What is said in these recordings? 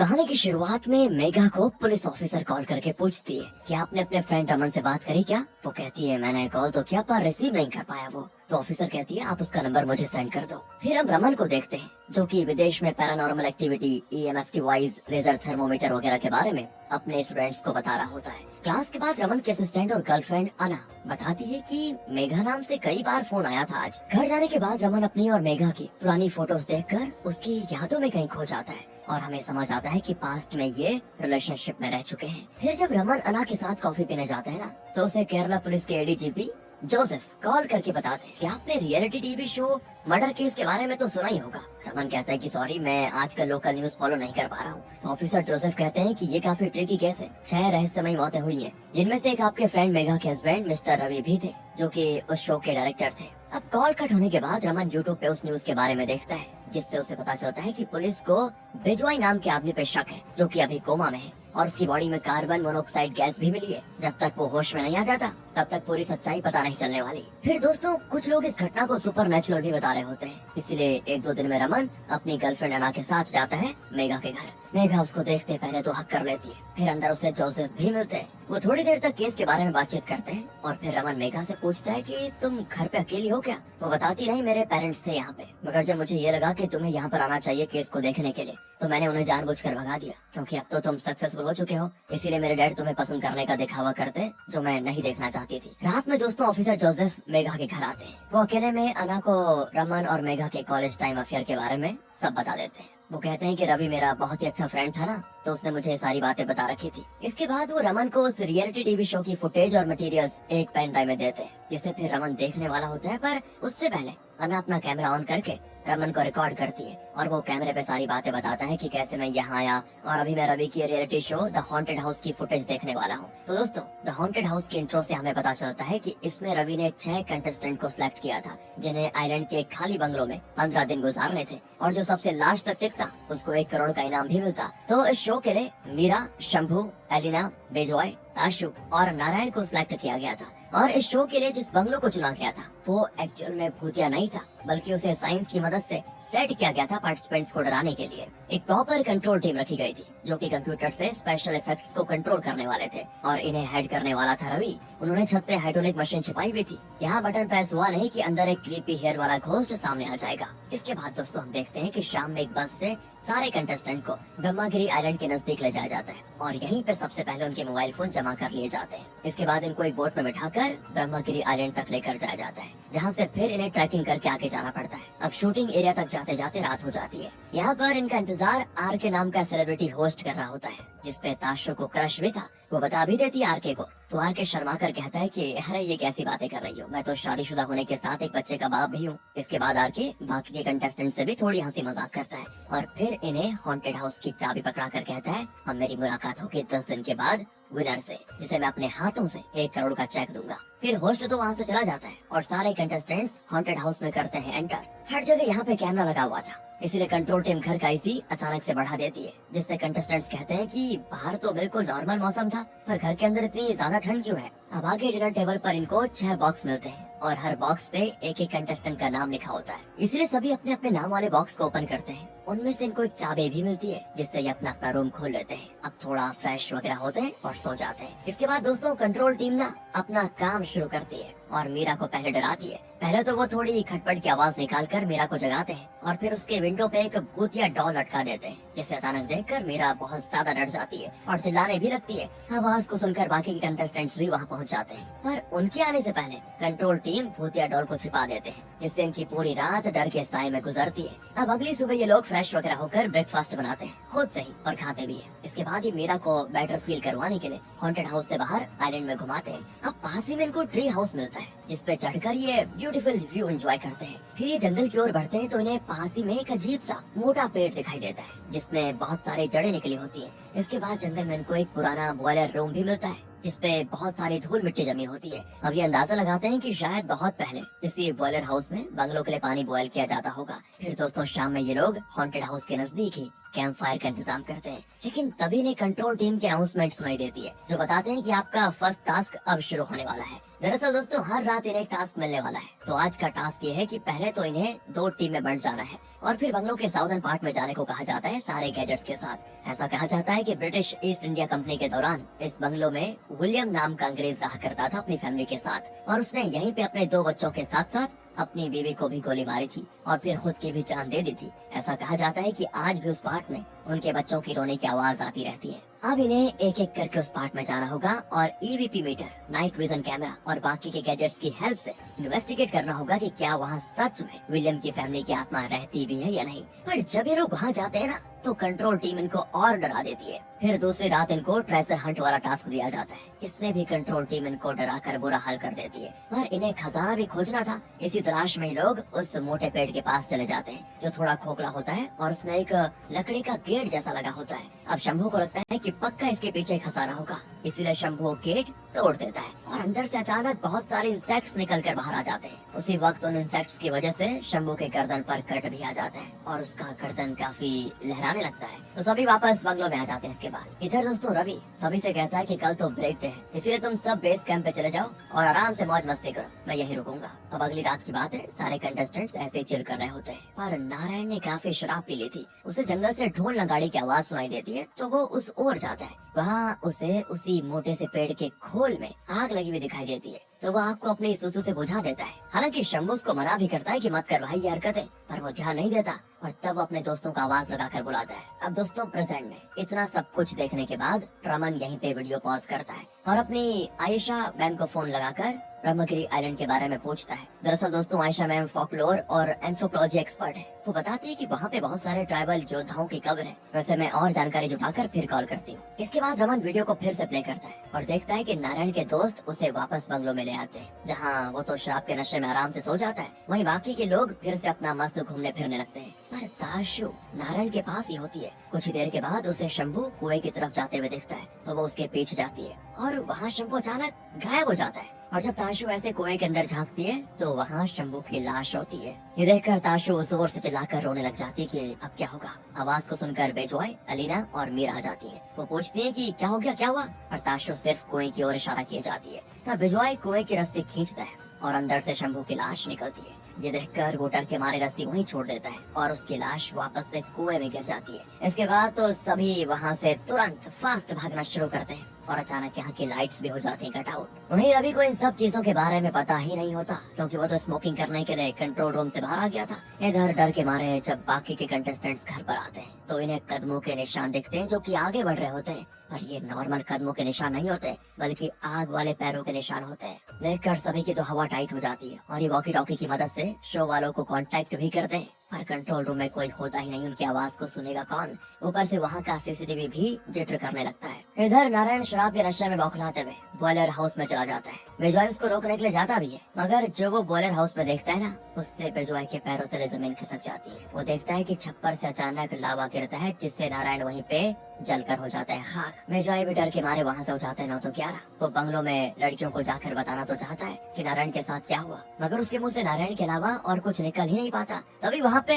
कहानी की शुरुआत में मेघा को पुलिस ऑफिसर कॉल करके पूछती है कि आपने अपने फ्रेंड रमन से बात करी क्या। वो कहती है मैंने कॉल तो किया पर रिसीव नहीं कर पाया वो। तो ऑफिसर कहती है आप उसका नंबर मुझे सेंड कर दो। फिर हम रमन को देखते हैं जो कि विदेश में paranormal activity, EMF device, laser thermometer वगैरह के बारे में अपने स्टूडेंट्स को बता रहा होता है। क्लास के बाद रमन की असिस्टेंट और गर्लफ्रेंड अना बताती है कि मेघा नाम से कई बार फोन आया था आज। घर जाने के बाद रमन अपनी और मेघा की पुरानी फोटोज देखकर उसकी यादों में कहीं खो जाता है और हमें समझ आता है कि पास्ट में ये रिलेशनशिप में रह चुके हैं। फिर जब रमन अना के साथ कॉफी पीने जाते हैं ना, तो उसे केरला पुलिस के ADGP जोसेफ कॉल करके बताते हैं कि आपने reality TV show murder case के बारे में तो सुना ही होगा। रमन कहता है कि सॉरी मैं आजकल लोकल न्यूज फॉलो नहीं कर पा रहा हूँ। तो ऑफिसर जोसेफ कहते हैं कि ये काफी ट्रिकी केस है। 6 रहस्यमयी मौतें हुई है, जिनमें से एक आपके फ्रेंड मेघा के हस्बैंड मिस्टर रवि भी थे, जो कि उस शो के डायरेक्टर थे। अब कॉल कट होने के बाद रमन यूट्यूब पे उस न्यूज के बारे में देखता है, जिससे उसे पता चलता है कि पुलिस को बिजॉय नाम के आदमी पे शक है, जो कि अभी कोमा में है और उसकी बॉडी में कार्बन मोनोऑक्साइड गैस भी मिली है। जब तक वो होश में नहीं आ जाता तब तक पूरी सच्चाई पता नहीं चलने वाली। फिर दोस्तों कुछ लोग इस घटना को सुपर नेचुरल भी बता रहे होते हैं, इसलिए 1-2 दिन में रमन अपनी गर्लफ्रेंड अना के साथ जाता है मेघा के घर। मेघा उसको देखते पहले तो हक कर लेती है, फिर अंदर उसे जोसेफ भी मिलते हैं। वो थोड़ी देर तक केस के बारे में बातचीत करते हैं और फिर रमन मेघा से पूछता है कि तुम घर पे अकेली हो क्या। वो बताती नहीं मेरे पेरेंट्स थे यहाँ पे, मगर जब मुझे ये लगा कि तुम्हें यहाँ पर आना चाहिए केस को देखने के लिए, तो मैंने उन्हें जानबूझकर भगा दिया, क्योंकि अब तो तुम सक्सेसफुल हो चुके हो, इसीलिए मेरे डैड तुम्हें पसंद करने का दिखावा करते जो मैं नहीं देखना चाहती थी। रात में दोस्तों ऑफिसर जोसेफ मेघा के घर आते हैं। वो अकेले में अना को रमन और मेघा के कॉलेज टाइम अफेयर के बारे में सब बता देते हैं। वो कहते हैं कि रवि मेरा बहुत ही अच्छा फ्रेंड था ना, तो उसने मुझे सारी बातें बता रखी थी। इसके बाद वो रमन को उस रियलिटी टीवी शो की फुटेज और मटेरियल्स एक पेन ड्राइव में देते हैं, जिसे फिर रमन देखने वाला होता है। पर उससे पहले अना अपना कैमरा ऑन करके रमन को रिकॉर्ड करती है और वो कैमरे पे सारी बातें बताता है कि कैसे मैं यहाँ आया और अभी मैं रवि की reality show the haunted house की फुटेज देखने वाला हूँ। तो दोस्तों द हॉन्टेड हाउस की इंट्रो से हमें पता चलता है कि इसमें रवि ने 6 कंटेस्टेंट को सिलेक्ट किया था, जिन्हें आइलैंड के एक खाली बंगलों में 15 दिन गुजारने थे, और जो सबसे लास्ट तक टिकता उसको 1 करोड़ का इनाम भी मिलता। तो इस शो के लिए मीरा, शंभू, एलिना, बेजॉय, आशु और नारायण को सिलेक्ट किया गया था। और इस शो के लिए जिस बंगलों को चुना गया था वो एक्चुअल में भूतिया नहीं था, बल्कि उसे साइंस की मदद से सेट किया गया था पार्टिसिपेंट्स को डराने के लिए। एक प्रॉपर कंट्रोल टीम रखी गई थी, जो कि कंप्यूटर से स्पेशल इफेक्ट्स को कंट्रोल करने वाले थे, और इन्हें हेड करने वाला था रवि। उन्होंने छत पे हाइड्रोलिक मशीन छिपाई हुई थी। यहाँ बटन प्रेस हुआ नहीं कि अंदर एक क्रीपी हेयर वाला घोस्ट सामने आ जाएगा। इसके बाद दोस्तों हम देखते हैं कि शाम में एक बस से सारे कंटेस्टेंट को ब्रह्मागिरी आइलैंड के नजदीक ले जाया जाता है और यहीं पे सबसे पहले उनके मोबाइल फोन जमा कर लिए जाते हैं। इसके बाद इनको एक बोट में बिठाकर ब्रह्मागिरी आइलैंड तक लेकर जाया जाता है, जहाँ से फिर इन्हें ट्रैकिंग करके आगे जाना पड़ता है। अब शूटिंग एरिया तक जाते जाते रात हो जाती है। यहाँ पर इनका इंतजार आर के नाम का सेलिब्रिटी होस्ट कर रहा होता है, जिसपे ताशु को क्रश भी था। वो बता भी देती है आरके को, तो आरके शर्मा कर कहता है कि अरे ये कैसी बातें कर रही हो, मैं तो शादीशुदा होने के साथ एक बच्चे का बाप भी हूँ। इसके बाद आरके बाकी के कंटेस्टेंट से भी थोड़ी हंसी मजाक करता है और फिर इन्हें हॉन्टेड हाउस की चाबी पकड़ा कर कहता है अब मेरी मुलाकात होगी 10 दिन के बाद विनर से, जिसे मैं अपने हाथों से 1 करोड़ का चेक दूंगा। फिर होस्ट तो वहाँ से चला जाता है और सारे कंटेस्टेंट्स हॉन्टेड हाउस में करते हैं एंटर। हर जगह यहाँ पे कैमरा लगा हुआ था, इसलिए कंट्रोल टीम घर का एसी अचानक से बढ़ा देती है, जिससे कंटेस्टेंट्स कहते हैं कि बाहर तो बिल्कुल नॉर्मल मौसम था, पर घर के अंदर इतनी ज्यादा ठंड क्यों है। अब आगे डिनर टेबल पर इनको 6 बॉक्स मिलते हैं और हर बॉक्स पे एक कंटेस्टेंट का नाम लिखा होता है, इसलिए सभी अपने अपने नाम वाले बॉक्स को ओपन करते हैं। उनमें से इनको एक चाबी भी मिलती है, जिससे ये अपना अपना रूम खोल लेते हैं। अब थोड़ा फ्रेश वगैरह होते हैं और सो जाते हैं। इसके बाद दोस्तों कंट्रोल टीम ना अपना काम शुरू करती है और मीरा को पहले डराती है। पहले तो वो थोड़ी खटपट की आवाज निकाल कर मीरा को जगाते हैं और फिर उसके विंडो पे एक भूतिया डॉल लटका देते हैं, जिसे अचानक देखकर मीरा बहुत ज्यादा डर जाती है और चिल्लाने भी लगती है। आवाज को सुनकर बाकी के कंटेस्टेंट्स भी वहाँ पहुँच जाते हैं, पर उनके आने से पहले कंट्रोल टीम भूतिया डॉल को छिपा देते हैं, जिससे इनकी पूरी रात डर के साए में गुजरती है। अब अगली सुबह ये लोग फ्रेश वगैरह होकर ब्रेकफास्ट बनाते हैं खुद से ही और खाते भी है। इसके बाद ये मीरा को बेटर फील करवाने के लिए हॉन्टेड हाउस से बाहर आइलैंड में घुमाते हैं। अब पास ही में इनको ट्री हाउस मिलता है, जिसपे चढ़कर ये ब्यूटीफुल व्यू एंजॉय करते हैं। फिर ये जंगल की ओर बढ़ते हैं तो इन्हें पास ही में एक अजीब सा मोटा पेड़ दिखाई देता है, जिसमें बहुत सारी जड़ें निकली होती है। इसके बाद जंगल में इनको एक पुराना बॉयलर रूम भी मिलता है, जिसपे बहुत सारी धूल मिट्टी जमी होती है। अब ये अंदाजा लगाते हैं कि शायद बहुत पहले इसी बॉयलर हाउस में बंगलों के लिए पानी बॉयल किया जाता होगा। फिर दोस्तों शाम में ये लोग हॉन्टेड हाउस के नजदीक ही कैंप फायर का इंतजाम करते हैं, लेकिन तभी इन्हें कंट्रोल टीम की अनाउंसमेंट सुनाई देती है, जो बताते हैं कि आपका फर्स्ट टास्क अब शुरू होने वाला है। दरअसल दोस्तों हर रात इन्हें टास्क मिलने वाला है। तो आज का टास्क ये है कि पहले तो इन्हें 2 टीम में बंट जाना है और फिर बंगलों के साउदर्न पार्ट में जाने को कहा जाता है सारे गैजेट्स के साथ। ऐसा कहा जाता है कि ब्रिटिश ईस्ट इंडिया कंपनी के दौरान इस बंगलो में विलियम नाम का अंग्रेज रहा करता था अपनी फैमिली के साथ, और उसने यहीं पे अपने 2 बच्चों के साथ साथ अपनी बीवी को भी गोली मारी थी और फिर खुद की भी जान दे दी थी। ऐसा कहा जाता है कि आज भी उस पार्ट में उनके बच्चों की रोने की आवाज आती रहती है। अब इन्हें एक एक करके उस पार्ट में जाना होगा और EVP meter, night vision camera और बाकी के गैजेट्स की हेल्प से इन्वेस्टिगेट करना होगा कि क्या वहाँ सच में विलियम की फैमिली की आत्मा रहती भी है या नहीं। पर जब ये लोग वहाँ जाते हैं ना, तो कंट्रोल टीम इनको और डरा देती है। फिर दूसरी रात इनको ट्रेजर हंट वाला टास्क दिया जाता है। इसमें भी कंट्रोल टीम इनको डरा कर बुरा हाल कर देती है, पर इन्हें खजाना भी खोजना था। इसी तलाश में लोग उस मोटे पेड़ के पास चले जाते हैं जो थोड़ा खोखला होता है और उसमें एक लकड़ी का गेट जैसा लगा होता है। अब शंभू को लगता है कि पक्का इसके पीछे खजाना होगा, इसीलिए शंभू वो गेट तोड़ देता है और अंदर से अचानक बहुत सारे इंसेक्ट्स निकल कर बाहर आ जाते हैं। उसी वक्त उन इंसेक्ट्स की वजह से शंभू के गर्दन पर कट भी आ जाता है और उसका गर्दन काफी लहराने लगता है। तो सभी वापस बंगलो में आ जाते हैं। इसके बाद इधर दोस्तों रवि सभी से कहता है कि कल तो ब्रेक डे है, इसीलिए तुम सब बेस कैंप पे चले जाओ और आराम से मौज मस्ती करो, मैं यही रुकूंगा। अब अगली रात की बात है, सारे कंटेस्टेंट्स ऐसे ही चिल कर रहे होते हैं, पर नारायण ने काफी शराब पी ली थी। उसे जंगल से ढोल नगाड़ी की आवाज सुनाई देती है, तो वो उस ओर जाता है। वहाँ उसे उसी मोटे से पेड़ के खोल में आग लगी हुई दिखाई देती है, तो वो आग को अपनी सुसु से बुझा देता है। हालांकि शंभू उसको मना भी करता है कि मत कर भाई ये हरकतें, पर वो ध्यान नहीं देता और तब वो अपने दोस्तों का आवाज लगाकर बुलाता है। अब दोस्तों प्रेजेंट में इतना सब कुछ देखने के बाद रमन यहीं पे वीडियो पॉज करता है और अपनी आयशा मैम को फोन लगाकर ब्रह्मगिरी आइलैंड के बारे में पूछता है। दरअसल दोस्तों आयशा मैम फोकलोर और एंथ्रोपोलॉजी एक्सपर्ट है। वो बताती है कि वहाँ पे बहुत सारे ट्राइबल योद्धाओं की कब्र है। वैसे मैं और जानकारी जुटाकर फिर कॉल करती हूँ। इसके बाद रमन वीडियो को फिर से प्ले करता है और देखता है कि नारायण के दोस्त उसे वापस बंगलो में ले आते हैं, जहाँ वो तो शराब के नशे में आराम से सो जाता है। वहीं बाकी के लोग फिर से अपना मस्त घूमने फिरने लगते हैं, पर ताशु नारायण के पास ही होती है। कुछ ही देर के बाद उसे शंभू कुएं की तरफ जाते हुए दिखता है, तो वो उसके पीछे जाती है और वहाँ शंभू अचानक गायब हो जाता है। और जब ताशु ऐसे कुएं के अंदर झांकती है तो वहाँ शंभू की लाश होती है। ये देखकर ताशु जोर से चिल्लाकर रोने लग जाती है कि अब क्या होगा। आवाज को सुनकर बेजॉय, अलीना और मीरा आ जाती है। वो पूछती है कि क्या हो गया, क्या हुआ, और ताशु सिर्फ कुएं की ओर इशारा किए जाती है। तब बेजॉय कुएं की रस्सी खींचता है और अंदर से शंभू की लाश निकलती है। ये देखकर वो डर के मारे रस्सी वहीं छोड़ देता है और उसकी लाश वापस से कुएं में गिर जाती है। इसके बाद तो सभी वहाँ से तुरंत फास्ट भागना शुरू करते हैं और अचानक यहाँ की लाइट्स भी हो जाती हैं कट आउट। वहीं रवि को इन सब चीजों के बारे में पता ही नहीं होता, क्योंकि वो तो स्मोकिंग करने के लिए कंट्रोल रूम से बाहर आ गया था। इधर डर के मारे जब बाकी के कंटेस्टेंट्स घर पर आते हैं तो इन्हें कदमों के निशान दिखते हैं जो कि आगे बढ़ रहे होते हैं, पर ये नॉर्मल कदमों के निशान नहीं होते बल्कि आग वाले पैरों के निशान होते हैं। देखकर सभी की तो हवा टाइट हो जाती है और ये वॉकी टॉकी की मदद से शो वालों को कांटेक्ट भी करते हैं, पर कंट्रोल रूम में कोई होता ही नहीं। उनकी आवाज को सुनेगा कौन। ऊपर से वहाँ का सीसीटीवी भी जिटर करने लगता है। इधर नारायण शराब के नशे में बौखलाते हुए बॉयलर हाउस में चला जाता है। बेजॉय उसको रोकने के लिए जाता भी है, मगर जो वो बॉयलर हाउस में देखता है ना, उससे बेजॉय के पैरों तले जमीन खिसक जाती है। वो देखता है कि छप्पर से अचानक लावा गिरता है, जिससे नारायण वहीं पे जलकर हो जाता है खाक। बेजॉय भी डर के मारे वहाँ से हो जाते हैं 9 तो 11। वो बंगलों में लड़कियों को जाकर बताना तो चाहता है कि नारायण के साथ क्या हुआ, मगर उसके मुंह से नारायण के अलावा और कुछ निकल ही नहीं पाता। तभी वहाँ पे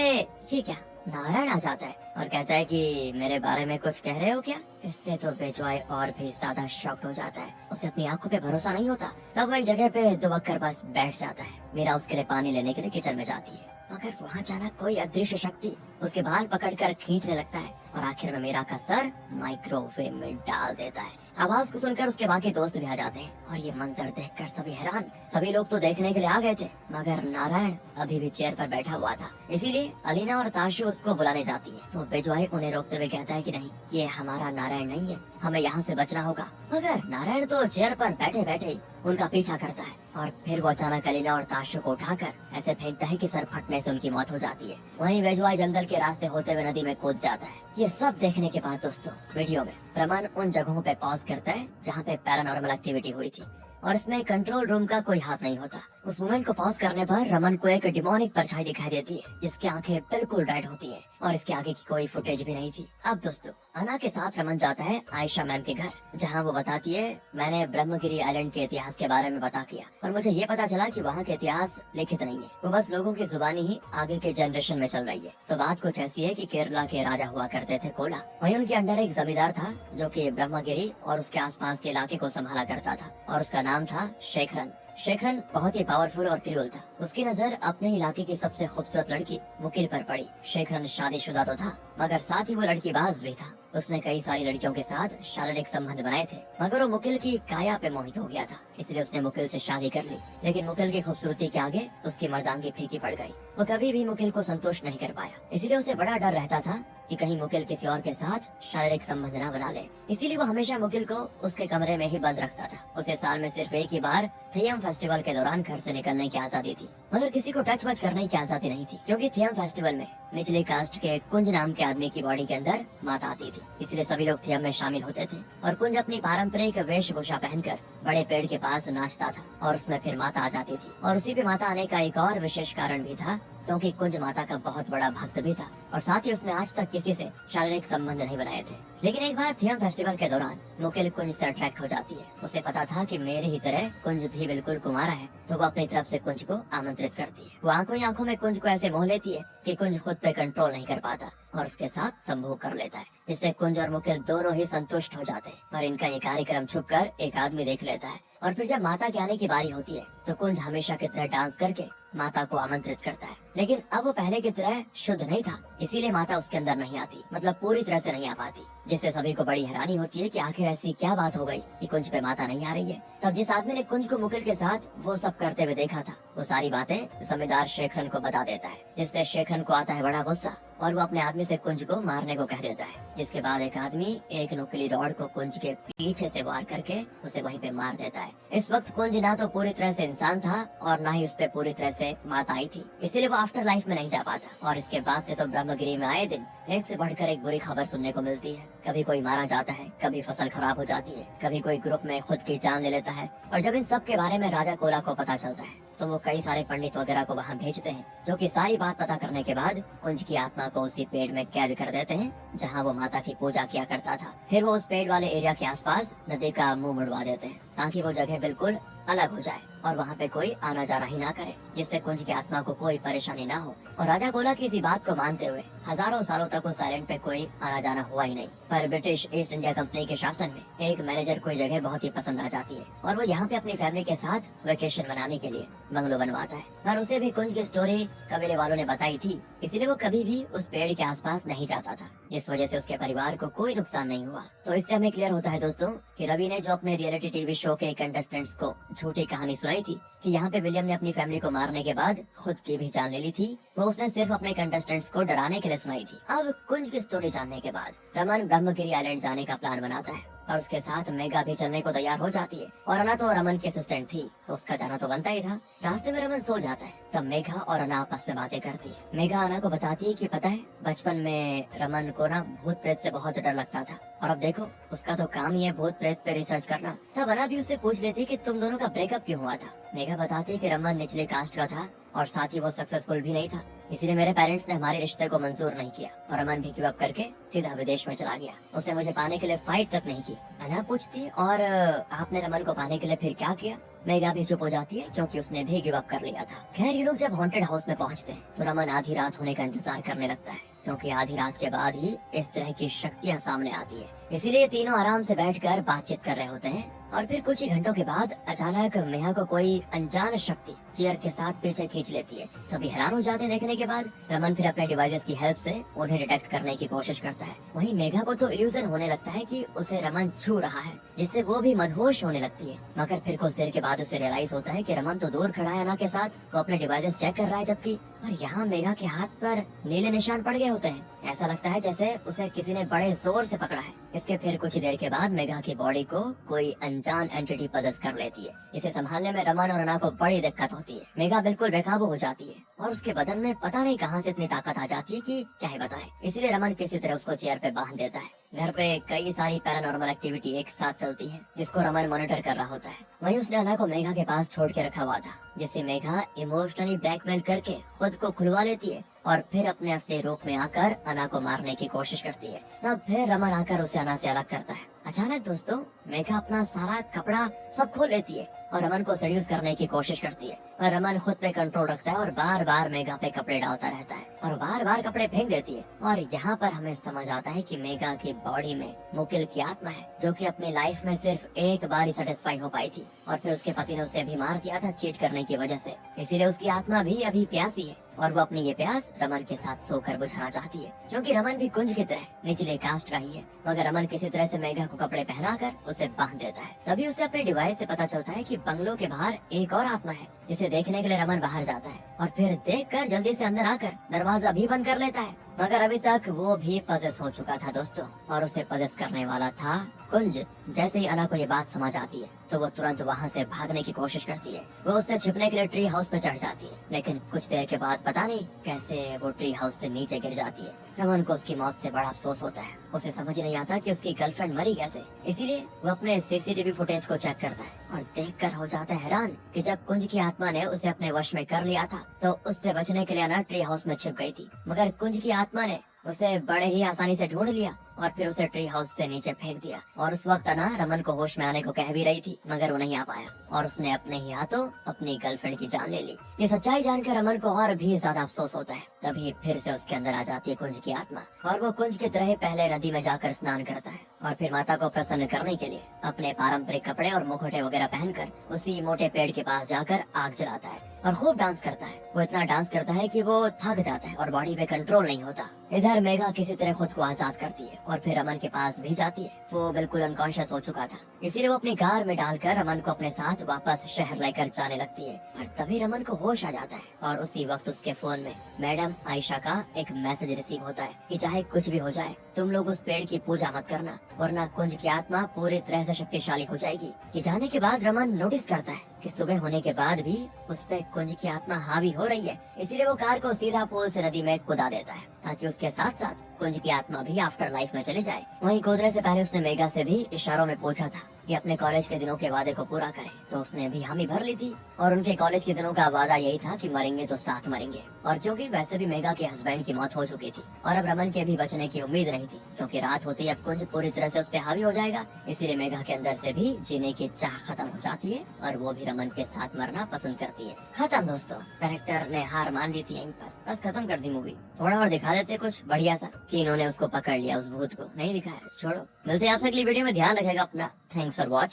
ये क्या नारायण आ जाता है और कहता है कि मेरे बारे में कुछ कह रहे हो क्या। इससे तो बेजॉय और भी ज्यादा शॉक्ड हो जाता है। उसे अपनी आंखों पे भरोसा नहीं होता। तब वो एक जगह पे दुबक कर बस बैठ जाता है। मीरा उसके लिए पानी लेने के लिए किचन में जाती है, मगर वहाँ अचानक कोई अदृश्य शक्ति उसके बाल पकड़कर खींचने लगता है और आखिर में मीरा का सर माइक्रोवेव में डाल देता है। आवाज को सुनकर उसके बाकी दोस्त भी आ जाते हैं और ये मंजर देखकर सभी हैरान। सभी लोग तो देखने के लिए आ गए थे, मगर नारायण अभी भी चेयर पर बैठा हुआ था। इसीलिए अलीना और ताशु उसको बुलाने जाती है, तो बेजॉय उन्हें रोकते हुए कहता है कि नहीं, ये हमारा नारायण नहीं है, हमें यहाँ से बचना होगा। मगर नारायण तो चेयर पर बैठे बैठे उनका पीछा करता है और फिर वो अचानक अलीना और ताशु को उठाकर ऐसे फेंकता है कि सर फटने से उनकी मौत हो जाती है। वहीं बेजॉय जंगल के रास्ते होते हुए नदी में कूद जाता है। ये सब देखने के बाद दोस्तों वीडियो में रमन उन जगहों पे पॉज करता है जहाँ पे पैरानॉर्मल एक्टिविटी हुई थी और इसमें कंट्रोल रूम का कोई हाथ नहीं होता। उस मोमेंट को पॉज करने पर रमन को एक डिमोनिक परछाई दिखाई देती है, जिसकी आंखें बिल्कुल रेड होती है और इसके आगे की कोई फुटेज भी नहीं थी। अब दोस्तों अना के साथ रमन जाता है आयशा मैम के घर, जहाँ वो बताती है मैंने ब्रह्मगिरी आइलैंड के इतिहास के बारे में पता किया और मुझे ये पता चला कि वहाँ के इतिहास लिखित नहीं है, वो बस लोगों की जुबानी ही आगे के जनरेशन में चल रही है। तो बात कुछ ऐसी है कि केरला के राजा हुआ करते थे कोला, वहीं उनके अंडर एक जमींदार था जो कि ब्रह्मगिरी और उसके आसपास के इलाके को संभाला करता था और उसका नाम था शेखरन। शेखरन बहुत ही पावरफुल और क्रूअल था। उसकी नजर अपने इलाके की सबसे खूबसूरत लड़की मुकिल पर पड़ी। शेखरन शादीशुदा तो था, मगर साथ ही वो लड़कीबाज भी था। उसने कई सारी लड़कियों के साथ शारीरिक संबंध बनाए थे, मगर वो मुकिल की काया पे मोहित हो गया था, इसलिए उसने मुकिल से शादी कर ली। लेकिन मुकिल की खूबसूरती के आगे उसकी मर्दानगी फीकी पड़ गई। वो कभी भी मुकिल को संतुष्ट नहीं कर पाया, इसीलिए उसे बड़ा डर रहता था कि कहीं मुकिल किसी और के साथ शारीरिक संबंध न बना ले। इसीलिए वो हमेशा मुकिल को उसके कमरे में ही बंद रखता था। उसे साल में सिर्फ एक ही बार थियम फेस्टिवल के दौरान घर से निकलने की आजादी थी, मगर किसी को टच वच करने की आजादी नहीं थी, क्योंकि थियम फेस्टिवल में निचली कास्ट के कुंज नाम के आदमी की बॉडी के अंदर माता आती थी। इसलिए सभी लोग थियम में शामिल होते थे और कुंज अपनी पारंपरिक वेशभूषा पहनकर बड़े पेड़ के पास नाचता था और उसमें फिर माता आ जाती थी। और उसी पे माता आने का एक और विशेष कारण भी था, क्योंकि कुंज माता का बहुत बड़ा भक्त भी था और साथ ही उसने आज तक किसी से शारीरिक संबंध नहीं बनाए थे। लेकिन एक बार थियम फेस्टिवल के दौरान मुकिल कुंज से अट्रैक्ट हो जाती है। उसे पता था कि मेरे ही तरह कुंज भी बिल्कुल कुंवारा है, तो वो अपनी तरफ से कुंज को आमंत्रित करती है। वो आंखों ही आंखों में कुंज को ऐसे मोह लेती है कि कुंज खुद पे कंट्रोल नहीं कर पाता और उसके साथ संभोग कर लेता है, जिससे कुंज और मुकिल दोनों ही संतुष्ट हो जाते हैं। पर इनका ये कार्यक्रम छुपकर एक आदमी देख लेता है और फिर जब माता के आने की बारी होती है तो कुंज हमेशा की तरह डांस करके माता को आमंत्रित करता है। लेकिन अब वो पहले की तरह शुद्ध नहीं था, इसीलिए माता उसके अंदर नहीं आती, मतलब पूरी तरह से नहीं आ पाती, जिससे सभी को बड़ी हैरानी होती है कि आखिर ऐसी क्या बात हो गई कि कुंज पे माता नहीं आ रही है। तब जिस आदमी ने कुंज को मुकिल के साथ वो सब करते हुए देखा था, वो सारी बातें जमींदार शेखरन को बता देता है, जिससे शेखरन को आता है बड़ा गुस्सा और वो अपने आदमी से कुंज को मारने को कह देता है। जिसके बाद एक आदमी एक नुकीली रॉड को कुंज के पीछे से वार करके उसे वहीं पे मार देता है। इस वक्त कुंज ना तो पूरी तरह से इंसान था और ना ही उस पे पूरी तरह से माता आई थी, इसीलिए वो आफ्टर लाइफ में नहीं जा पाता। और इसके बाद से तो ब्रह्मगिरी में आए दिन एक से बढ़कर एक बुरी खबर सुनने को मिलती है। कभी कोई मारा जाता है, कभी फसल खराब हो जाती है, कभी कोई ग्रुप में खुद की जान ले लेता है। और जब इन सब के बारे में राजा कोला को पता चलता है तो वो कई सारे पंडित वगैरह को वहाँ भेजते हैं, जो कि सारी बात पता करने के बाद कुंज की आत्मा को उसी पेड़ में कैद कर देते हैं जहाँ वो माता की पूजा किया करता था। फिर वो उस पेड़ वाले एरिया के आसपास नदी का मुंह मुड़वा देते हैं, ताकि वो जगह बिल्कुल अलग हो जाए और वहाँ पे कोई आना जाना ही ना करे, जिससे कुंज की आत्मा को कोई परेशानी ना हो। और राजा गोला की इसी बात को मानते हुए हजारों सालों तक उस आइलैंड पे कोई आना जाना हुआ ही नहीं। पर ब्रिटिश ईस्ट इंडिया कंपनी के शासन में एक मैनेजर को जगह बहुत ही पसंद आ जाती है और वो यहाँ पे अपनी फैमिली के साथ वेकेशन मनाने के लिए बंगलो बनवाता है। पर उसे भी कुंज की स्टोरी कबीले वालों ने बताई थी, इसीलिए वो कभी भी उस पेड़ के आसपास नहीं जाता था, जिस वजह से उसके परिवार को कोई नुकसान नहीं हुआ। तो इससे हमें क्लियर होता है दोस्तों कि रवि ने जो अपने रियलिटी टीवी शो के कंटेस्टेंट्स को झूठी कहानी सुनाई थी कि यहाँ पे विलियम ने अपनी फैमिली को मारने के बाद खुद की भी जान ले ली थी, वो उसने सिर्फ अपने कंटेस्टेंट्स को डराने के लिए सुनाई थी। अब कुंज की स्टोरी जानने के बाद रमन ब्रह्मगिरी आइलैंड जाने का प्लान बनाता है और उसके साथ मेघा भी चलने को तैयार हो जाती है। और अना तो रमन की असिस्टेंट थी, तो उसका जाना तो बनता ही था। रास्ते में रमन सो जाता है, तब मेघा और अना आपस में बातें करती है। मेघा अना को बताती है कि पता है बचपन में रमन को ना भूत प्रेत से बहुत डर लगता था, और अब देखो उसका तो काम ही है भूत प्रेत पे रिसर्च करना। तब अना भी उससे पूछ लेती कि तुम दोनों का ब्रेकअप क्यों हुआ था। मेघा बताती है कि रमन निचले कास्ट का था और साथ ही वो सक्सेसफुल भी नहीं था, इसीलिए मेरे पेरेंट्स ने हमारे रिश्ते को मंजूर नहीं किया और रमन भी गिव अप करके सीधा विदेश में चला गया। उसने मुझे पाने के लिए फाइट तक नहीं की। अना पूछती और आपने रमन को पाने के लिए फिर क्या किया। मेघा भी चुप हो जाती है क्योंकि उसने भी गिव अप कर लिया था। खैर ये लोग जब हॉन्टेड हाउस में पहुंचते हैं तो रमन आधी रात होने का इंतजार करने लगता है, क्योंकि आधी रात के बाद ही इस तरह की शक्तियाँ सामने आती है। इसीलिए तीनों आराम से बैठकर बातचीत कर रहे होते हैं और फिर कुछ ही घंटों के बाद अचानक मेहा को कोई अनजान शक्ति चेयर के साथ पीछे खींच लेती है। सभी हैरान हो जाते हैं देखने के बाद। रमन फिर अपने डिवाइसेस की हेल्प से उन्हें डिटेक्ट करने की कोशिश करता है। वहीं मेघा को तो इल्यूजन होने लगता है कि उसे रमन छू रहा है, जिससे वो भी मदहोश होने लगती है। मगर फिर कुछ देर के बाद उसे रियलाइज होता है कि रमन तो दूर खड़ा है अना के साथ, वो अपने डिवाइसेस चेक कर रहा है जबकि, और यहाँ मेघा के हाथ पर नीले निशान पड़ गए होते हैं। ऐसा लगता है जैसे उसे किसी ने बड़े जोर से पकड़ा है। इसके फिर कुछ ही देर के बाद मेघा की बॉडी को कोई अनजान एंटिटी पजेस कर लेती है। इसे संभालने में रमन और अना को बड़ी दिक्कत होती है। मेघा बिल्कुल बेकाबू हो जाती है और उसके बदन में पता नहीं कहां से इतनी ताकत आ जाती है कि क्या ही बताए। इसलिए रमन किसी तरह उसको चेयर पे बांध देता है। घर पे कई सारी पैरानॉर्मल एक्टिविटी एक साथ चलती है, जिसको रमन मॉनिटर कर रहा होता है। वहीं उसने अना को मेघा के पास छोड़ के रखा हुआ था, जिससे मेघा इमोशनली ब्लैकमेल करके खुद को खुलवा लेती है और फिर अपने असली रूप में आकर अना को मारने की कोशिश करती है। तब फिर रमन आकर उसे अना से अलग करता है। अचानक दोस्तों मेघा अपना सारा कपड़ा सब खोल लेती है और रमन को सेड्यूस करने की कोशिश करती है, पर रमन खुद पे कंट्रोल रखता है और बार बार मेघा पे कपड़े डालता रहता है और बार बार कपड़े फेंक देती है। और यहाँ पर हमें समझ आता है कि मेघा की बॉडी में मुकिल की आत्मा है, जो कि अपनी लाइफ में सिर्फ एक बार ही सेटिस्फाई हो पाई थी और फिर उसके पति ने उसे अभी मार दिया था चीट करने की वजह से। इसीलिए उसकी आत्मा भी अभी प्यासी है और वो अपनी ये प्यास रमन के साथ सोकर बुझाना चाहती है, क्योंकि रमन भी कुंज की तरह निचले कास्ट का ही है। मगर रमन किसी तरह से मेघा को कपड़े पहनाकर उसे बांध देता है। तभी उसे अपने डिवाइस से पता चलता है कि बंगलों के बाहर एक और आत्मा है, जिसे देखने के लिए रमन बाहर जाता है और फिर देखकर जल्दी से अंदर आकर दरवाजा भी बंद कर लेता है। मगर अभी तक वो भी पजेस हो चुका था दोस्तों, और उसे पजेस करने वाला था कुंज। जैसे ही अना को ये बात समझ आती है तो वो तुरंत वहाँ से भागने की कोशिश करती है। वो उससे छिपने के लिए ट्री हाउस पे चढ़ जाती है, लेकिन कुछ देर के बाद पता नहीं कैसे वो ट्री हाउस से नीचे गिर जाती है। रमन को उसकी मौत से बड़ा अफसोस होता है। उसे समझ नहीं आता कि उसकी गर्लफ्रेंड मरी कैसे, इसीलिए वो अपने सीसीटीवी फुटेज को चेक करता है और देखकर हो जाता है हैरान कि जब कुंज की आत्मा ने उसे अपने वश में कर लिया था तो उससे बचने के लिए अना ट्री हाउस में छिप गई थी, मगर कुंज की आत्मा ने उसे बड़े ही आसानी से ढूंढ लिया और फिर उसे ट्री हाउस से नीचे फेंक दिया। और उस वक्त अना रमन को होश में आने को कह भी रही थी, मगर वो नहीं आ पाया और उसने अपने ही हाथों अपनी गर्लफ्रेंड की जान ले ली। ये सच्चाई जानकर रमन को और भी ज्यादा अफसोस होता है। तभी फिर से उसके अंदर आ जाती है कुंज की आत्मा और वो कुंज की तरह पहले नदी में जाकर स्नान करता है और फिर माता को प्रसन्न करने के लिए अपने पारंपरिक कपड़े और मुखौटे वगैरह पहनकर उसी मोटे पेड़ के पास जाकर आग जलाता है और खूब डांस करता है। वो इतना डांस करता है कि वो थक जाता है और बॉडी पे कंट्रोल नहीं होता। इधर मेघा किसी तरह खुद को आजाद करती है और फिर रमन के पास भी जाती है। वो बिल्कुल अनकॉन्शियस हो चुका था, इसीलिए वो अपनी कार में डालकर रमन को अपने साथ वापस शहर लेकर जाने लगती है। और तभी रमन को होश आ जाता है और उसी वक्त उसके फोन में मैडम आयशा का एक मैसेज रिसीव होता है कि चाहे कुछ भी हो जाए तुम लोग उस पेड़ की पूजा मत करना, वरना कुंज की आत्मा पूरी तरह से शक्तिशाली हो जाएगी। ये जाने के बाद रमन नोटिस करता है कि सुबह होने के बाद भी उस पे कुंज की आत्मा हावी हो रही है, इसीलिए वो कार को सीधा पुल से नदी में कुदा देता है ताकि उसके साथ साथ कुंज की आत्मा भी आफ्टर लाइफ में चले जाए। वहीं कूदने से पहले उसने मेघा से भी इशारों में पूछा था कि अपने कॉलेज के दिनों के वादे को पूरा करे, तो उसने भी हामी भर ली थी और उनके कॉलेज के दिनों का वादा यही था कि मरेंगे तो साथ मरेंगे। और क्योंकि वैसे भी मेघा के हस्बैंड की मौत हो चुकी थी और अब रमन के भी बचने की उम्मीद नहीं थी, क्योंकि रात होते ही अब कुंज पूरी तरह से उस पे हावी हो जाएगा, इसीलिए मेघा के अंदर से भी जीने की चाह खत्म हो जाती है और वो भी रमन के साथ मरना पसंद करती है। खत्म दोस्तों, डायरेक्टर ने हार मान ली थी यहीं पर, बस खत्म कर दी मूवी। थोड़ा और दिखा देते कुछ बढ़िया सा कि इन्होंने उसको पकड़ लिया, उस भूत को नहीं दिखाया। छोड़ो, मिलते हैं आपसे अगली वीडियो में, ध्यान रखेगा अपना। Thanks for watching.